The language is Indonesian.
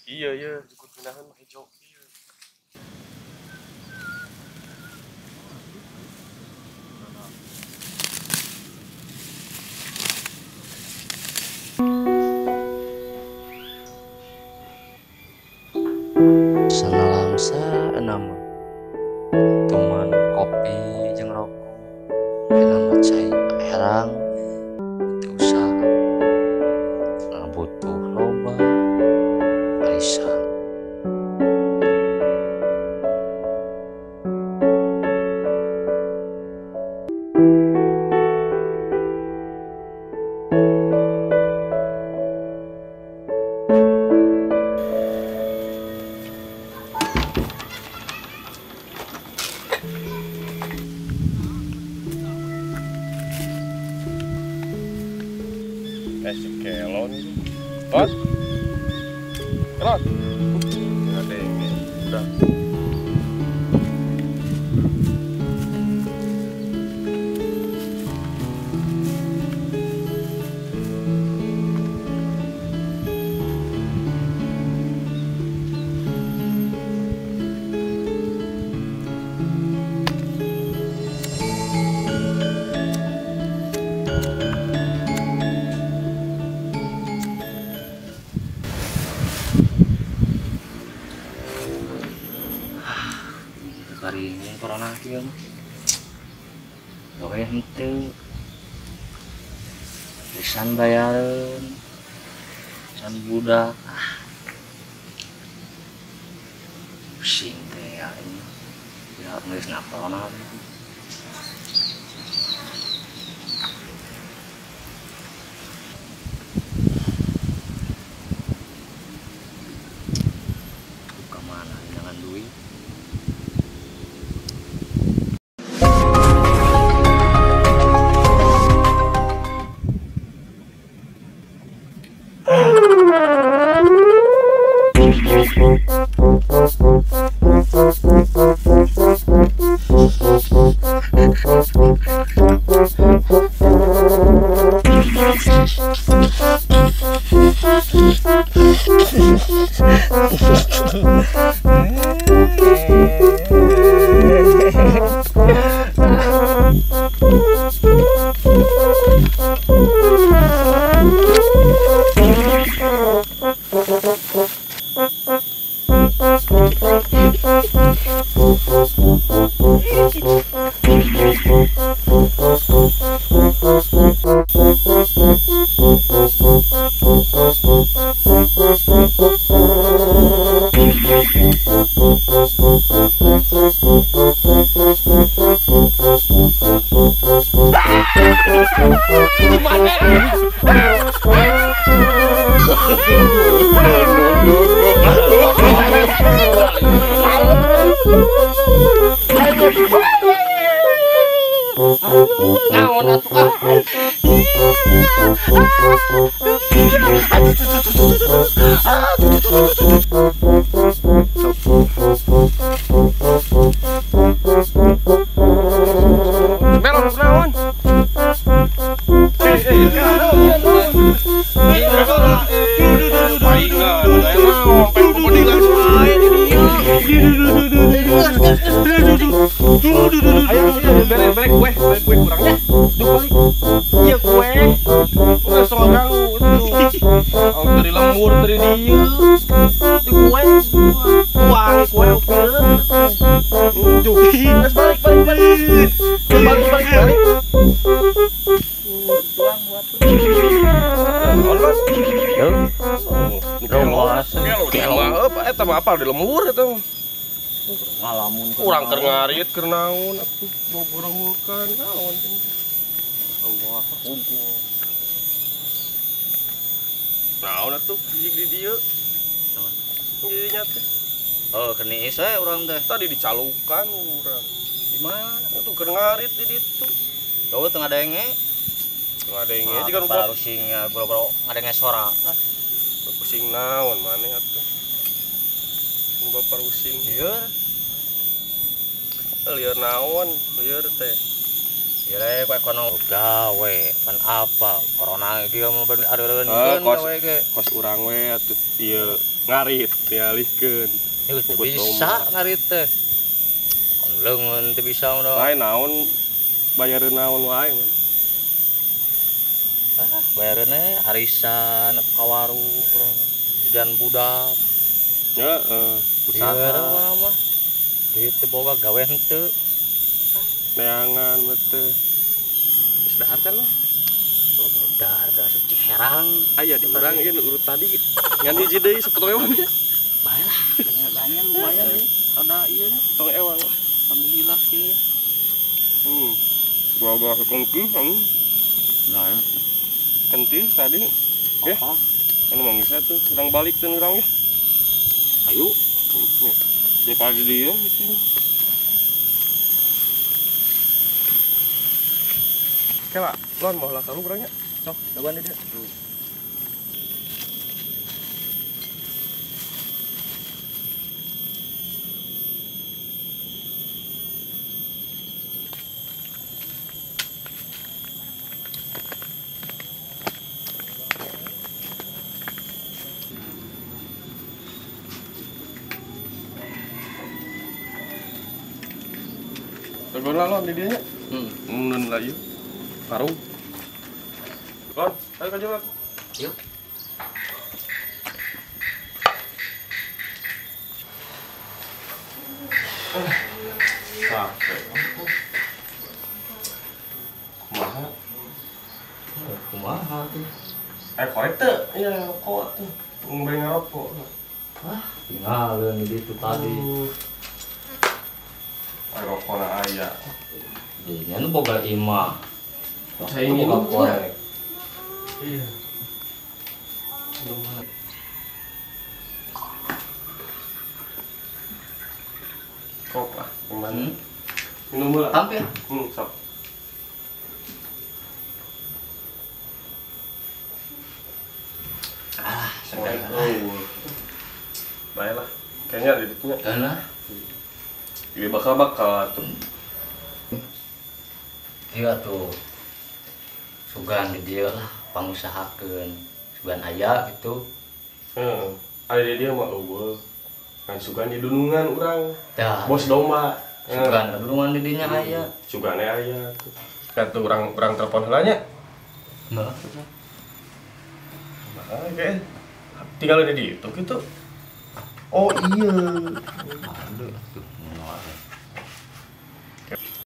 Iya ya, ikut pindahan mah hijau. Iya. Sanalangsa enama tuman kopi jeung rokok kenama cai herang teu usaha butuh loba arisan. Si kelon Kelon Kelon ada yang udah Kari yang corona kieu mah gawe henteu pisan bayareun pisan budak pusing teh ya ini ya geus ngapalna. Buka mana jangan duit. Ayo balik kue kurangnya. Iya kue. Kue selangkang dari lembur dari dia. Di kue. Wangi kue oke. Balik. Pulang buat. Apa di lembur itu? Ngalamun Kurang ngarit keur naon atuh gogorowokan naon Allah kumpul naon atuh di dieu di nyata kenis we urang teh tadi dicalukan urang di mana atuh keur ngarit di ditu gawe teu ngadenge jiga rupa rusingnya boro-boro ngadenge suara pusing naon maneh atuh nu bapak rusing ieu lieur naon lieur teh Kira kok kono gawe pan apa corona iki mau ada kos kos urang we atuh ieu ngarit dialihkeun. Ieu bisa ngarit teh. Kon leungeun teu bisa udah. Lain naon bayareun naon wae man. Bayareunna arisan ka warung urang dan budak. Heeh, usaha mah. Duit teu boga gawe henteu. neangan bete. Geus dahar can mah. Dahar suci herang. Aya di urang ieu urut tadi ngan hiji deui sapotok ewang ya. Bae lah, tanya lumayan nih. Ada ieu nih, Tong ewang lah. alhamdulillah sih. Gua kengki Nah, kenti tadi. Ya. Anu mah geus atuh urang balik teh urang ya. ayo. Dia pagi dia gitu. Kela, lon mau lah kalau kurangnya. Sok, daguan dia. Daguan lah lon di dianya. Mun lah ieu. Parung. Lon, ayo ka jalan. Yuk. Capek. Kumaha tuh? Korek teu. Iya, rokok tuh. Ngombe ngarokok. Tinggalin di situ tadi. Rokok na aya. Dinya nu boga imah. Saya ingin boga korek. Iya. Kok lah, gimana? Minum lah. Tampil. Sok. Sedang. Baiklah. Kayaknya di situ nya. Karena Ieu bakal tuh. iya tuh. Sugan di dia lah pangusahakeun. Sugan aya gitu. Heeh. Ada dia mah eueuh. Kan sugan di dunungan urang. Dah. Bos domba. Sugan duluan di dinya aya. Sugane aya tuh. Kan tuh urang telepon heula nya. Nah. Oke. Tinggal di ditu gitu. Oh iya. Aduh.